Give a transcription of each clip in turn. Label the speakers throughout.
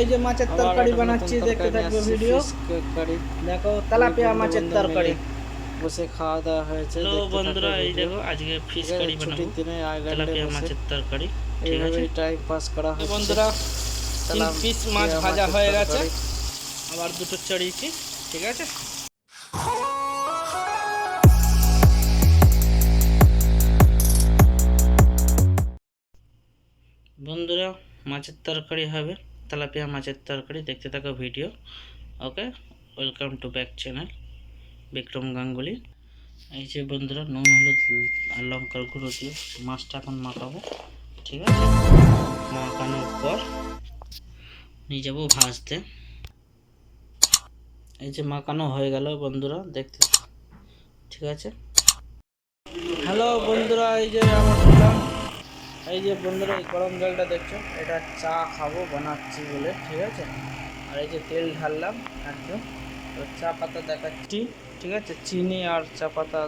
Speaker 1: এই যে মাছের তরকারি বানাচ্ছি, দেখতে থাকবে ভিডিও। দেখো তেলাপিয়া মাছের তরকারি
Speaker 2: বসে খাওয়া দাওয়া হয়েছে।
Speaker 3: হ্যালো বন্ধুরা, এই দেখো আজকে ফিশ কারি বানাবো,
Speaker 2: ছুটির দিনে আইল্যান্ডে
Speaker 3: তেলাপিয়া
Speaker 2: বসে
Speaker 3: মাছের তরকারি। ঠিক আছে
Speaker 2: এইভাবেই টাইম পাস করা হচ্ছে
Speaker 1: বন্ধুরা। 3 পিস মাছ ভাজা হয়ে গেছে, আবার দুটো চড়িয়েছি। ঠিক আছে
Speaker 3: বন্ধুরা, মাছের তরকারি হবে, তেলাপিয়া মাছের তরকারি। দেখতে থাকো video. Okay, welcome to back channel Bikram Ganguly. এই যে বন্ধুরা, নুন হলুদ আর লঙ্কার গুঁড়ো দিয়ে মাছটা এখন মাখাবো। ঠিক আছে, মাখানোর পর নিয়ে যাবো ভাজতে। এই যে মাখানো হয়ে গেল বন্ধুরা, দেখতে। ঠিক আছে,
Speaker 1: হ্যালো বন্ধুরা, এই যে আমার বললাম, এই যে বন্ধুরা এই গরম জলটা দেখছো, এটা চা খাবো বানাচ্ছি বলে। ঠিক আছে, আর এই যে তেল ঢাললাম একদম, তো চা পাতা দেখাচ্ছি। ঠিক আছে, চিনি আর চা পাতা,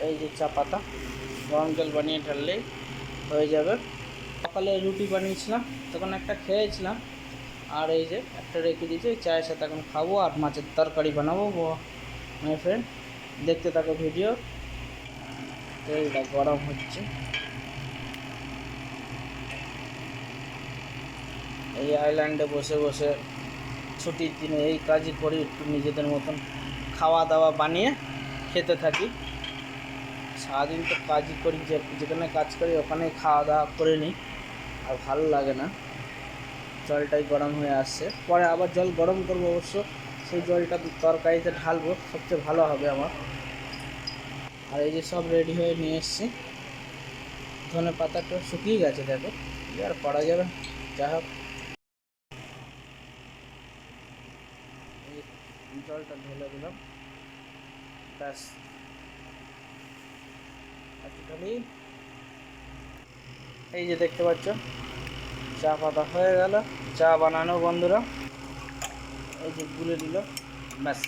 Speaker 1: এই যে চা পাতা গরম জল বানিয়ে ঢাললেই হয়ে যাবে। সকালে রুটি বানিয়েছিলাম, তখন একটা খেয়েছিলাম, আর এই যে একটা রেখে দিয়েছি, চায়ের সাথে এখন খাবো। আর মাছের তরকারি বানাবো মাই ফ্রেন্ড, দেখতে থাকো ভিডিও। তেলটা গরম হচ্ছে। এই আইল্যান্ডে বসে বসে ছুটির দিনে এই কাজই করি, একটু নিজেদের মতন খাওয়া দাওয়া বানিয়ে খেতে থাকি। সারাদিন তো কাজই করি, যেখানে কাজ করি ওখানেই খাওয়া দাওয়া করে নিই, আর ভালো লাগে না। জলটাই গরম হয়ে আসছে, পরে আবার জল গরম করবো অবশ্য, সেই জলটা তরকারিতে ঢালবো, সবচেয়ে ভালো হবে আমার। আর এই যে সব রেডি হয়ে নিয়ে এসছি। ধনে পাতাটা শুকিয়ে গেছে, দেখো, আর করা যাবে। যাই হোক, জলটা ঢেলে দিলাম, ব্যাস। একটুখানি এই যে দেখতে পাচ্ছ, চা পাতা হয়ে গেল, চা বানানো বন্ধুরা। এই যে গুলে দিল, ব্যাস।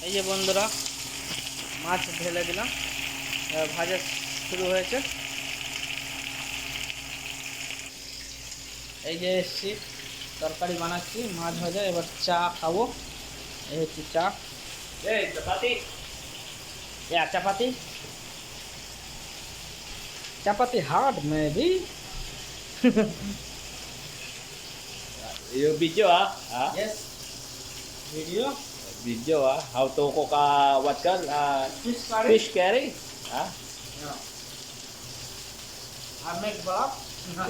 Speaker 1: এই যে বন্ধুরা, মাছ ঢেলে দিলাম, ভাজা শুরু হয়েছে। এই যে এসছি, তরকারি বানাচ্ছি, মাছ ভাজা। এবার চা খাবো, এই হচ্ছে চা। চাপাতি, চাপাতি, চাপাতি hard maybe.
Speaker 4: Yung video
Speaker 1: Yes, video.
Speaker 4: Video how to cook what kan?
Speaker 1: Fish curry.
Speaker 4: Fish curry.
Speaker 1: Yeah. I make vlog.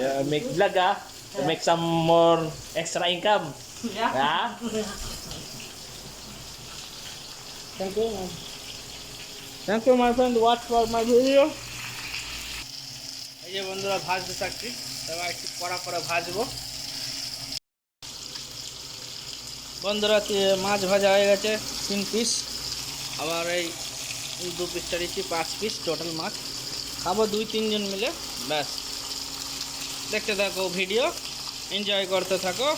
Speaker 4: Yeah, make vlog to make some more extra income.
Speaker 1: Yeah. Thank you. Thank you, my friend. Watch for my video. এই যে বন্ধুরা, ভাজতে থাকছি, এবার একটু কড়া করে ভাজবো। বন্ধুরা, মাছ ভাজা হয়ে গেছে 3 পিস, আবার এই 2 পিস চাড়িয়েছি, 5 পিস টোটাল মাছ। খাবো 2-3 জন মিলে, ব্যাস। দেখতে থাকো ভিডিও, এনজয় করতে থাকো।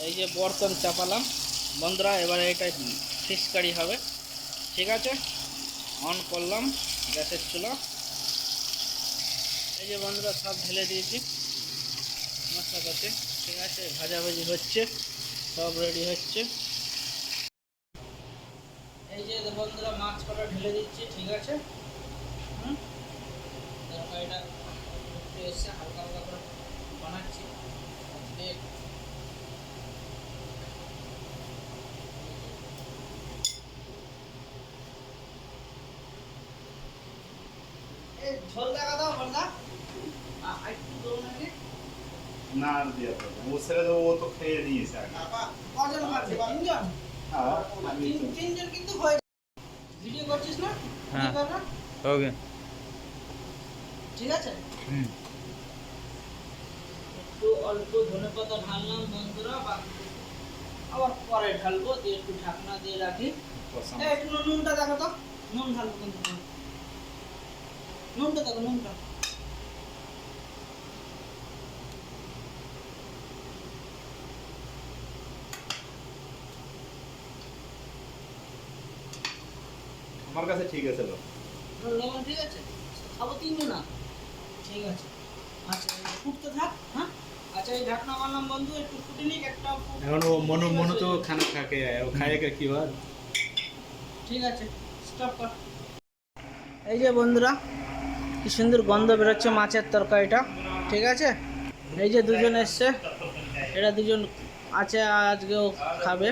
Speaker 1: এই যে বর্তন চাপালাম বন্ধুরা, এবারে এটা ফিশ কারি হবে। ঠিক আছে, অন করলাম গ্যাসের চুলা। এই যে বন্ধুরা, সব ঢেলে দিয়েছি মশলা করতে। ঠিক আছে, ভাজাভাজি হচ্ছে, সব রেডি হচ্ছে। এই যে বন্ধুরা, মাছ কটা ঢেলে দিচ্ছি। ঠিক আছে, তরকারিটা একটু এসে হালকা হালকা করে বানাচ্ছি। ঝোল দেখা দাও বন্ধা, একটু দো নাকি
Speaker 5: না দিয়া তো ও ছেড়ে দেবো, ও তো খেয়ে নিয়েছে আগে।
Speaker 1: কজন খাচ্ছে? 3 জন?
Speaker 5: হ্যাঁ, আমি তো
Speaker 1: 3 জন কিন্তু হয়ে। ভিডিও করছিস না?
Speaker 2: হ্যাঁ।
Speaker 1: ওকে, ঠিক আছে। একটু অল্প ধনেপাতা ঢাললাম বন্ধুরা, আবার পরে ঢালবো, দিয়ে একটু ঢাকনা দিয়ে রাখি। একটু নুনটা দেখো তো, নুন ঢালবো কিন্তু, নুনটা দেখো, নুনটা।
Speaker 5: আমার কাছে ঠিক আছে।
Speaker 1: লবণ ঠিক আছে, খাবো 3 জন না? ঠিক আছে, আচ্ছা ফুটতে থাক। হ্যাঁ, আর আচ্ছা এই ঢাকনা বানালাম বন্ধু, একটু ফুটে নিক একটা।
Speaker 5: এখন ও মনো মনো তো খানা খা के आया, वो खाएगा की बात।
Speaker 1: ঠিক আছে, স্টপ কর। এই যে বন্ধুরা, কি সুন্দর গন্ধ বেরোচ্ছে মাছের তরকারিটা, ঠিক আছে। এই যে দুজন এসছে, এরা দুজন আছে, আজকেও খাবে।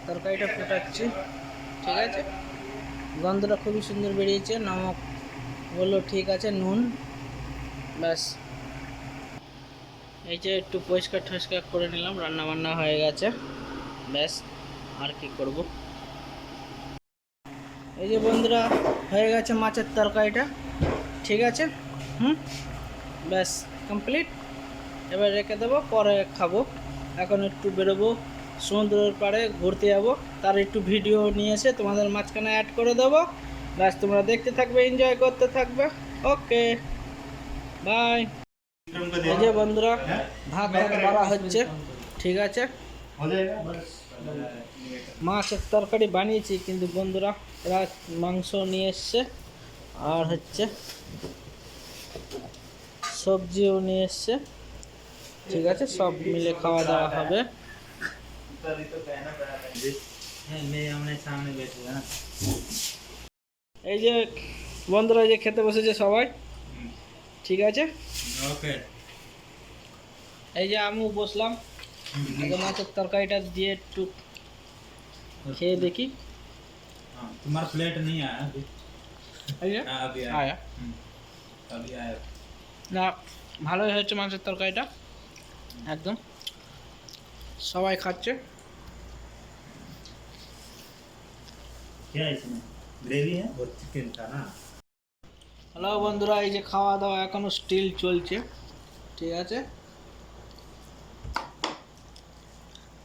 Speaker 1: তরকারিটা ফুটাচ্ছি, ঠিক আছে। গন্ধটা খুবই সুন্দর বেরিয়েছে, নমক বললো ঠিক আছে, নুন, ব্যাস। এই যে একটু পরিষ্কার টরিষ্কার করে নিলাম, রান্না বান্না হয়ে গেছে, ব্যাস। আর কি করব। এই যে বন্ধুরা, হয়ে গেছে মাছের তরকারিটা, ঠিক আছে। ব্যাস কমপ্লিট। এবার রেখে দেবো, পরে খাবো। এখন একটু বেরোবো সমুদ্রের পাড়ে ঘুরতে যাবো, তার একটু ভিডিও নিয়ে এসে তোমাদের মাঝখানে অ্যাড করে দেবো। ব্যাস তোমরা দেখতে থাকবে, এনজয় করতে থাকবে। Okay bye. এই যে বন্ধুরা, ভাত করা হচ্ছে, ঠিক আছে।
Speaker 5: हो जाएगा।
Speaker 1: মাছের তরকারি বানিয়েছি, কিন্তু বন্ধুরা এরা মাংস নিয়ে এসছে, আর হচ্ছে সবজিও নিয়ে এসছে, ঠিক আছে। সব মিলে খাওয়া দাওয়া হবে। এই যে বন্ধুরা, এই যে খেতে বসেছে সবাই, ঠিক আছে।
Speaker 5: ओके।
Speaker 1: এই যে আমিও বসলাম, আগে মাছের তরকারিটা দিয়ে একটু খেয়ে দেখি।
Speaker 5: हाँ, तुम्हारा प्लेट नहीं आया अभी।
Speaker 1: এই যে
Speaker 5: हाँ, अभी
Speaker 1: আয়া
Speaker 5: अभी आया।
Speaker 1: না, ভালোই হয়েছে মাছের তরকারিটা, একদম। সবাই খাচ্ছে।
Speaker 5: क्या है इसमें? ग्रेवी है और चिकन था ना।
Speaker 1: হ্যালো বন্ধুরা, এই যে খাওয়া দাওয়া এখনো স্টিল চলছে, ঠিক আছে।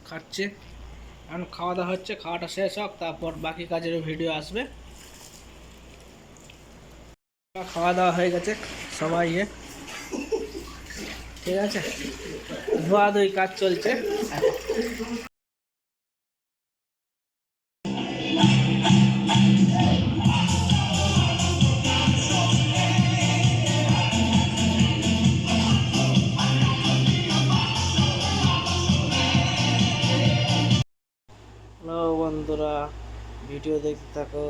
Speaker 1: খাচ্ছে, এখন খাওয়া দাওয়া হচ্ছে, খাওয়াটা শেষ হোক, তারপর বাকি কাজের ভিডিও আসবে। খাওয়া দাওয়া হয়ে গেছে সবাই, ঠিক আছে। ধোয়া ধুই কাজ চলছে। হ্যালো বন্ধুরা, ভিডিও দেখতে থাকো।